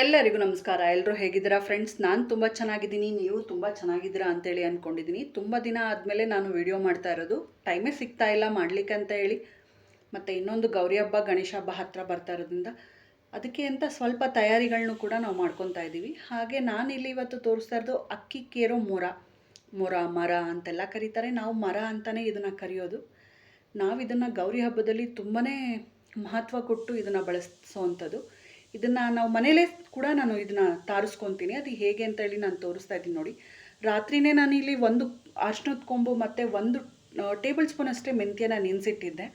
ಎಲ್ಲರಿಗೂ ನಮಸ್ಕಾರ. ಎಲ್ಲರೂ ಹೇಗಿದ್ದೀರಾ ಫ್ರೆಂಡ್ಸ್? ನಾನು ತುಂಬ ಚೆನ್ನಾಗಿದ್ದೀನಿ, ನೀವು ತುಂಬ ಚೆನ್ನಾಗಿದ್ದೀರಾ ಅಂತೇಳಿ ಅಂದ್ಕೊಂಡಿದ್ದೀನಿ. ತುಂಬ ದಿನ ಆದಮೇಲೆ ನಾನು ವಿಡಿಯೋ ಮಾಡ್ತಾ ಇರೋದು. ಟೈಮೇ ಸಿಗ್ತಾ ಇಲ್ಲ ಮಾಡಲಿಕ್ಕೆ ಅಂತ ಹೇಳಿ. ಮತ್ತು ಇನ್ನೊಂದು ಗೌರಿ ಹಬ್ಬ ಗಣೇಶ ಹಬ್ಬ ಹತ್ತಿರ ಬರ್ತಾ ಇರೋದ್ರಿಂದ ಅದಕ್ಕೆ ಅಂತ ಸ್ವಲ್ಪ ತಯಾರಿಗಳನ್ನೂ ಕೂಡ ನಾವು ಮಾಡ್ಕೊತಾ ಇದ್ದೀವಿ. ಹಾಗೆ ನಾನಿಲ್ಲಿ ಇವತ್ತು ತೋರಿಸ್ತಾ ಇರೋದು ಅಕ್ಕಿ ಕೇರೋ ಮರ ಅಂತೆಲ್ಲ ಕರೀತಾರೆ. ನಾವು ಮರ ಅಂತಲೇ ಇದನ್ನು ಕರೆಯೋದು. ನಾವು ಇದನ್ನು ಗೌರಿ ಹಬ್ಬದಲ್ಲಿ ತುಂಬಾ ಮಹತ್ವ ಕೊಟ್ಟು ಇದನ್ನು ಬಳಸೋವಂಥದ್ದು. ಇದನ್ನು ನಾವು ಮನೇಲೇ ಕೂಡ ನಾನು ಇದನ್ನು ತಾರಿಸ್ಕೊತೀನಿ. ಅದು ಹೇಗೆ ಅಂತ ಹೇಳಿ ನಾನು ತೋರಿಸ್ತಾ ಇದ್ದೀನಿ ನೋಡಿ. ರಾತ್ರಿಯೇ ನಾನಿಲ್ಲಿ ಒಂದು ಅರ್ಶಿನದ ಕೊಂಬು ಮತ್ತು ಒಂದು ಟೇಬಲ್ ಸ್ಪೂನ್ ಅಷ್ಟೇ ಮೆಂತ್ಯನ ನೆನೆಸಿಟ್ಟಿದ್ದೆ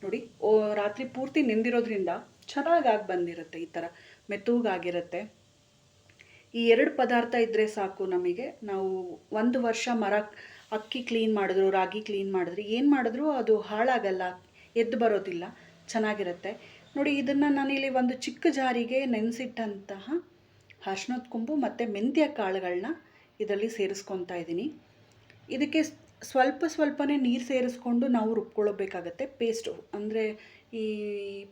ನೋಡಿ. ರಾತ್ರಿ ಪೂರ್ತಿ ನೆಂದಿರೋದ್ರಿಂದ ಚೆನ್ನಾಗಿ ಬಂದಿರುತ್ತೆ, ಈ ಥರ ಮೆತ್ತಗಾಗಿರುತ್ತೆ. ಈ ಎರಡು ಪದಾರ್ಥ ಇದ್ದರೆ ಸಾಕು ನಮಗೆ. ನಾವು ಒಂದು ವರ್ಷ ಅಕ್ಕಿ ಕ್ಲೀನ್ ಮಾಡಿದ್ರು, ರಾಗಿ ಕ್ಲೀನ್ ಮಾಡಿದ್ರೆ ಏನು ಮಾಡಿದ್ರೂ ಅದು ಹಾಳಾಗಲ್ಲ, ಎದ್ದು ಬರೋದಿಲ್ಲ, ಚೆನ್ನಾಗಿರುತ್ತೆ ನೋಡಿ. ಇದನ್ನು ನಾನಿಲ್ಲಿ ಒಂದು ಚಿಕ್ಕ ಜಾರಿಗೆ ನೆನೆಸಿಟ್ಟಂತಹ ಅರ್ಶಿನದ ಕೊಂಬು ಮತ್ತು ಮೆಂತ್ಯ ಕಾಳುಗಳನ್ನ ಇದರಲ್ಲಿ ಸೇರಿಸ್ಕೊತಾ ಇದ್ದೀನಿ. ಇದಕ್ಕೆ ಸ್ವಲ್ಪನೇ ನೀರು ಸೇರಿಸ್ಕೊಂಡು ನಾವು ರುಬ್ಕೊಳ್ಬೇಕಾಗತ್ತೆ. ಪೇಸ್ಟು ಅಂದರೆ ಈ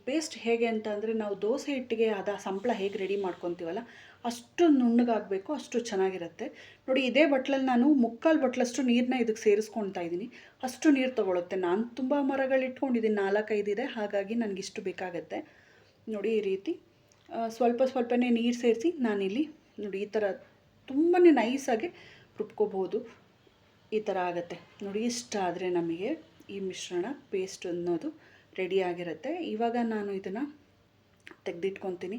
ಪೇಸ್ಟ್ ಹೇಗೆ ಅಂತ ಅಂದರೆ, ನಾವು ದೋಸೆ ಹಿಟ್ಟಿಗೆ ಸಂಪಳ ಹೇಗೆ ರೆಡಿ ಮಾಡ್ಕೊತೀವಲ್ಲ ಅಷ್ಟು ನುಣ್ಣಗಾಗಬೇಕು, ಅಷ್ಟು ಚೆನ್ನಾಗಿರುತ್ತೆ ನೋಡಿ. ಇದೇ ಬಟ್ಲಲ್ಲಿ ನಾನು ಮುಕ್ಕಾಲು ಬಟ್ಲಷ್ಟು ನೀರನ್ನ ಇದಕ್ಕೆ ಸೇರಿಸ್ಕೊತಾ ಇದ್ದೀನಿ. ಅಷ್ಟು ನೀರು ತೊಗೊಳುತ್ತೆ. ನಾನು ತುಂಬ ಮರಗಳು ಇಟ್ಕೊಂಡಿದ್ದೀನಿ, 4-5 ಇದೆ, ಹಾಗಾಗಿ ನನಗಿಷ್ಟು ಬೇಕಾಗತ್ತೆ ನೋಡಿ. ಈ ರೀತಿ ಸ್ವಲ್ಪನೇ ನೀರು ಸೇರಿಸಿ ನಾನಿಲ್ಲಿ ನೋಡಿ ಈ ಥರ ತುಂಬಾ ನೈಸಾಗಿ ರುಬ್ಕೋಬೋದು. ಈ ಥರ ಆಗುತ್ತೆ ನೋಡಿ. ಇಷ್ಟ ಆದರೆ ನಮಗೆ ಈ ಮಿಶ್ರಣ ಪೇಸ್ಟ್ ಅನ್ನೋದು ರೆಡಿ ಆಗಿರುತ್ತೆ. ಇವಾಗ ನಾನು ಇದನ್ನು ತೆಗೆದಿಟ್ಕೊತೀನಿ.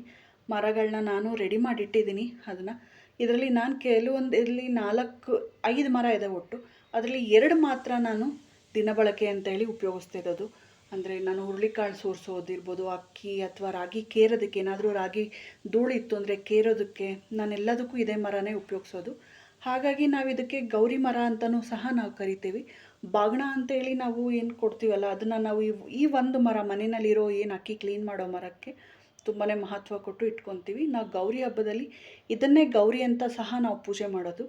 ಮರಗಳನ್ನ ನಾನು ರೆಡಿ ಮಾಡಿಟ್ಟಿದ್ದೀನಿ. ಇದರಲ್ಲಿ ನಾನು ಕೆಲವೊಂದರಲ್ಲಿ 4-5 ಮರ ಇದೆ ಒಟ್ಟು. ಅದರಲ್ಲಿ 2 ಮಾತ್ರ ನಾನು ದಿನಬಳಕೆ ಅಂತೇಳಿ ಉಪಯೋಗಿಸ್ತಿರೋದು. ಅಂದರೆ ನಾನು ಹುರುಳಿಕಾಳು ಸೋರಿಸೋದಿರ್ಬೋದು, ಅಕ್ಕಿ ಅಥವಾ ರಾಗಿ ಕೇರೋದಕ್ಕೆ, ಏನಾದರೂ ರಾಗಿ ಧೂಳಿತ್ತು ಅಂದರೆ ಕೇರೋದಕ್ಕೆ ನಾನೆಲ್ಲದಕ್ಕೂ ಇದೇ ಮರನೇ ಉಪಯೋಗಿಸೋದು. ಹಾಗಾಗಿ ನಾವು ಇದಕ್ಕೆ ಗೌರಿ ಮರ ಅಂತಲೂ ಸಹ ನಾವು ಕರಿತೀವಿ. ಬಾಗಣ ಅಂತೇಳಿ ನಾವು ಏನು ಕೊಡ್ತೀವಲ್ಲ, ಅದನ್ನು ನಾವು ಈ ಒಂದು ಮರ ಮನೆಯಲ್ಲಿರೋ ಏನು ಅಕ್ಕಿ ಕ್ಲೀನ್ ಮಾಡೋ ಮರಕ್ಕೆ ತುಂಬಾ ಮಹತ್ವ ಕೊಟ್ಟು ಇಟ್ಕೊತೀವಿ. ನಾವು ಗೌರಿ ಹಬ್ಬದಲ್ಲಿ ಇದನ್ನೇ ಗೌರಿ ಅಂತ ಸಹ ನಾವು ಪೂಜೆ ಮಾಡೋದು.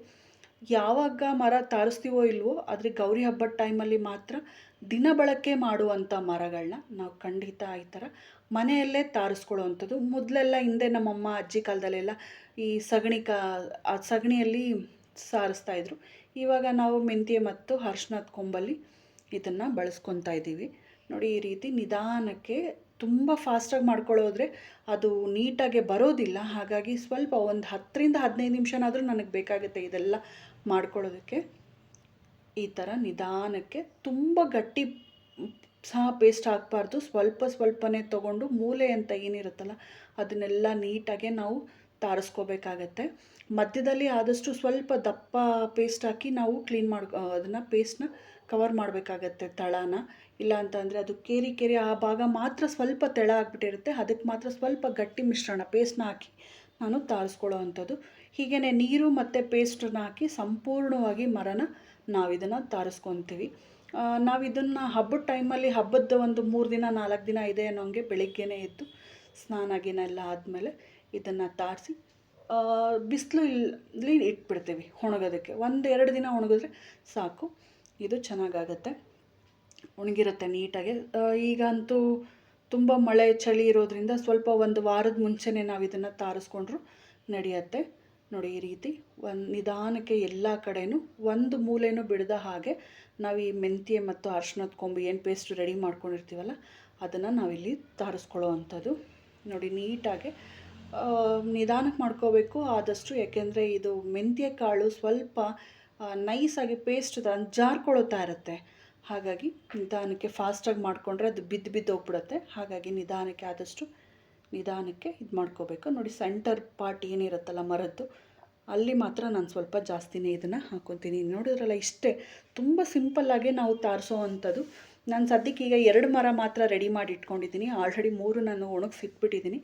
ಯಾವಾಗ ಮರ ತಾರಿಸ್ತೀವೋ ಇಲ್ವೋ, ಆದರೆ ಗೌರಿ ಹಬ್ಬದ ಟೈಮಲ್ಲಿ ಮಾತ್ರ ದಿನ ಬಳಕೆ ಮಾಡುವಂಥ ಮರಗಳನ್ನ ನಾವು ಖಂಡಿತ ಈ ಥರ ಮನೆಯಲ್ಲೇ ತಾರಿಸ್ಕೊಳ್ಳೋವಂಥದ್ದು. ಮೊದಲೆಲ್ಲ ಹಿಂದೆ ನಮ್ಮಮ್ಮ ಅಜ್ಜಿ ಕಾಲದಲ್ಲೆಲ್ಲ ಈ ಸಗಣಿಯಲ್ಲಿ ಸಾರಿಸ್ತಾಯಿದ್ರು. ಇವಾಗ ನಾವು ಮೆಂತ್ಯ ಮತ್ತು ಅರ್ಶಿನದ ಕೊಂಬಲ್ಲಿ ಇದನ್ನು ಬಳಸ್ಕೊತಾ ಇದ್ದೀವಿ ನೋಡಿ. ಈ ರೀತಿ ನಿಧಾನಕ್ಕೆ ತುಂಬ ಫಾಸ್ಟಾಗಿ ಮಾಡ್ಕೊಳ್ಳೋದ್ರೆ ಅದು ನೀಟಾಗಿ ಬರೋದಿಲ್ಲ. ಹಾಗಾಗಿ ಸ್ವಲ್ಪ ಒಂದು 10-15 ನಿಮಿಷನಾದರೂ ನನಗೆ ಬೇಕಾಗುತ್ತೆ ಇದೆಲ್ಲ ಮಾಡ್ಕೊಳ್ಳೋದಕ್ಕೆ. ಈ ಥರ ನಿಧಾನಕ್ಕೆ, ತುಂಬ ಗಟ್ಟಿ ಸಹ ಪೇಸ್ಟ್ ಹಾಕಬಾರ್ದು. ಸ್ವಲ್ಪನೇ ತೊಗೊಂಡು ಮೂಲೆ ಅಂತ ಏನಿರುತ್ತಲ್ಲ ಅದನ್ನೆಲ್ಲ ನೀಟಾಗೆ ನಾವು ತಾರಿಸ್ಕೋಬೇಕಾಗತ್ತೆ. ಮಧ್ಯದಲ್ಲಿ ಆದಷ್ಟು ಸ್ವಲ್ಪ ದಪ್ಪ ಪೇಸ್ಟ್ ಹಾಕಿ ನಾವು ಕ್ಲೀನ್ ಅದನ್ನು ಪೇಸ್ಟ್ನ ಕವರ್ ಮಾಡಬೇಕಾಗತ್ತೆ ತಳನ. ಇಲ್ಲ ಅಂತಂದರೆ ಅದು ಕೇರಿ ಆ ಭಾಗ ಮಾತ್ರ ಸ್ವಲ್ಪ ತೆಳ ಆಗಿಬಿಟ್ಟಿರುತ್ತೆ. ಅದಕ್ಕೆ ಮಾತ್ರ ಸ್ವಲ್ಪ ಗಟ್ಟಿ ಮಿಶ್ರಣ ಪೇಸ್ಟ್ನ ಹಾಕಿ ನಾನು ತಾರಿಸ್ಕೊಳ್ಳೋ ಅಂಥದ್ದು. ಹೀಗೇ ನೀರು ಮತ್ತು ಪೇಸ್ಟನ್ನ ಹಾಕಿ ಸಂಪೂರ್ಣವಾಗಿ ಮರನ ನಾವು ಇದನ್ನು ತಾರಿಸ್ಕೊತೀವಿ. ನಾವು ಇದನ್ನು ಹಬ್ಬದ ಟೈಮಲ್ಲಿ, ಹಬ್ಬದ ಒಂದು 3 ದಿನ 4 ದಿನ ಇದೆ ಅನ್ನೋಂಗೆ ಬೆಳಿಗ್ಗೆನೇ ಎದ್ದು ಸ್ನಾನ ಎಲ್ಲ ಆದಮೇಲೆ ಇದನ್ನು ತಾರಿಸಿ ಬಿಸಿಲು ಇಲ್ಲಿ ಇಟ್ಬಿಡ್ತೀವಿ ಒಣಗೋದಕ್ಕೆ. 1-2 ದಿನ ಒಣಗಿದ್ರೆ ಸಾಕು, ಇದು ಚೆನ್ನಾಗಾಗತ್ತೆ, ಒಣಗಿರುತ್ತೆ ನೀಟಾಗಿ. ಈಗಂತೂ ತುಂಬ ಮಳೆ ಚಳಿ ಇರೋದ್ರಿಂದ ಸ್ವಲ್ಪ ಒಂದು ವಾರದ ಮುಂಚೆನೇ ನಾವು ಇದನ್ನು ತಾರಿಸ್ಕೊಂಡ್ರು ನಡೆಯುತ್ತೆ ನೋಡಿ. ಈ ರೀತಿ ನಿಧಾನಕ್ಕೆ ಎಲ್ಲ ಕಡೆಯೂ ಒಂದು ಮೂಲೆನೂ ಬಿಡದ ಹಾಗೆ ನಾವು ಈ ಮೆಂತ್ಯ ಮತ್ತು ಅರ್ಶಿನದ ಕೊಂಬು ಏನು ಪೇಸ್ಟ್ ರೆಡಿ ಮಾಡ್ಕೊಂಡಿರ್ತೀವಲ್ಲ ಅದನ್ನು ನಾವಿಲ್ಲಿ ತಾರಿಸ್ಕೊಳ್ಳೋ ಅಂಥದ್ದು ನೋಡಿ. ನೀಟಾಗಿ ನಿಧಾನಕ್ಕೆ ಮಾಡ್ಕೋಬೇಕು ಆದಷ್ಟು, ಯಾಕೆಂದರೆ ಇದು ಮೆಂತ್ಯ ಕಾಳು ಸ್ವಲ್ಪ ನೈಸಾಗಿ ಪೇಸ್ಟ್ ಜಾರ್ಕೊಳ್ತಾ ಇರುತ್ತೆ. ಹಾಗಾಗಿ ನಿಧಾನಕ್ಕೆ ಫಾಸ್ಟಾಗಿ ಮಾಡಿಕೊಂಡ್ರೆ ಅದು ಬಿದ್ದು ಹೋಗ್ಬಿಡುತ್ತೆ. ಹಾಗಾಗಿ ನಿಧಾನಕ್ಕೆ ಇದು ಮಾಡ್ಕೋಬೇಕು ನೋಡಿ. ಸೆಂಟರ್ ಪಾರ್ಟ್ ಏನಿರುತ್ತಲ್ಲ ಮರದ್ದು, ಅಲ್ಲಿ ಮಾತ್ರ ನಾನು ಸ್ವಲ್ಪ ಜಾಸ್ತಿನೇ ಇದನ್ನು ಹಾಕ್ಕೊತೀನಿ. ನೋಡಿದ್ರಲ್ಲ, ಇಷ್ಟೇ ತುಂಬ ಸಿಂಪಲ್ಲಾಗೆ ನಾವು ತಾರಿಸೋ ಅಂಥದ್ದು. ನಾನು ಸದ್ಯಕ್ಕೆ ಈಗ 2 ಮರ ಮಾತ್ರ ರೆಡಿ ಮಾಡಿ ಇಟ್ಕೊಂಡಿದ್ದೀನಿ. ಆಲ್ರೆಡಿ 3 ನಾನು ಒಣಗಿಸಿಟ್ಬಿಟ್ಟಿದ್ದೀನಿ.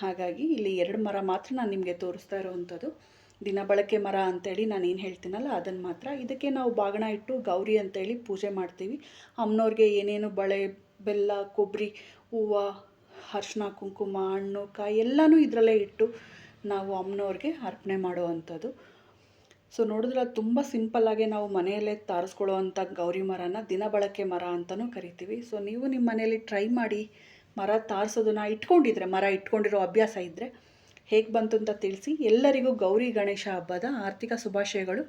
ಹಾಗಾಗಿ ಇಲ್ಲಿ 2 ಮರ ಮಾತ್ರ ನಾನು ನಿಮಗೆ ತೋರಿಸ್ತಾ ಇರೋವಂಥದ್ದು. ದಿನ ಬಳಕೆ ಮರ ಅಂತೇಳಿ ನಾನು ಏನು ಹೇಳ್ತೀನಲ್ಲ ಅದನ್ನು ಮಾತ್ರ. ಇದಕ್ಕೆ ನಾವು ಬಾಗಣ ಇಟ್ಟು ಗೌರಿ ಅಂತೇಳಿ ಪೂಜೆ ಮಾಡ್ತೀವಿ. ಅಮ್ಮನವ್ರಿಗೆ ಏನೇನು ಬಳೆ, ಬೆಲ್ಲ, ಕೊಬ್ಬರಿ, ಹೂವು, ಅರ್ಶಿನ, ಕುಂಕುಮ, ಹಣ್ಣು, ಕಾಯಿ ಎಲ್ಲನೂ ಇದರಲ್ಲೇ ಇಟ್ಟು ನಾವು ಅಮ್ಮನವ್ರಿಗೆ ಅರ್ಪಣೆ ಮಾಡೋ ಅಂಥದ್ದು. ಸೊ ನೋಡಿದ್ರೆ ಅದು ತುಂಬ ಸಿಂಪಲ್ಲಾಗೆ ನಾವು ಮನೆಯಲ್ಲೇ ತಾರಿಸ್ಕೊಳ್ಳೋ ಅಂಥ ಗೌರಿ ಮರನ ದಿನ ಬಳಕೆ ಮರ ಅಂತಲೂ ಕರಿತೀವಿ. ಸೊ ನೀವು ನಿಮ್ಮ ಮನೆಯಲ್ಲಿ ಟ್ರೈ ಮಾಡಿ ಮರ ತಾರಿಸೋದನ್ನು ಮರ ಇಟ್ಕೊಂಡಿರೋ ಅಭ್ಯಾಸ ಇದ್ದರೆ ಹೇಗೆ ಬಂತು ಅಂತ ತಿಳಿಸಿ. ಎಲ್ಲರಿಗೂ ಗೌರಿ ಗಣೇಶ ಹಬ್ಬದ ಆರ್ಥಿಕ ಶುಭಾಶಯಗಳು.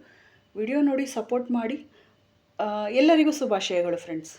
ವಿಡಿಯೋ ನೋಡಿ ಸಪೋರ್ಟ್ ಮಾಡಿ. ಎಲ್ಲರಿಗೂ ಶುಭಾಶಯಗಳು ಫ್ರೆಂಡ್ಸ್.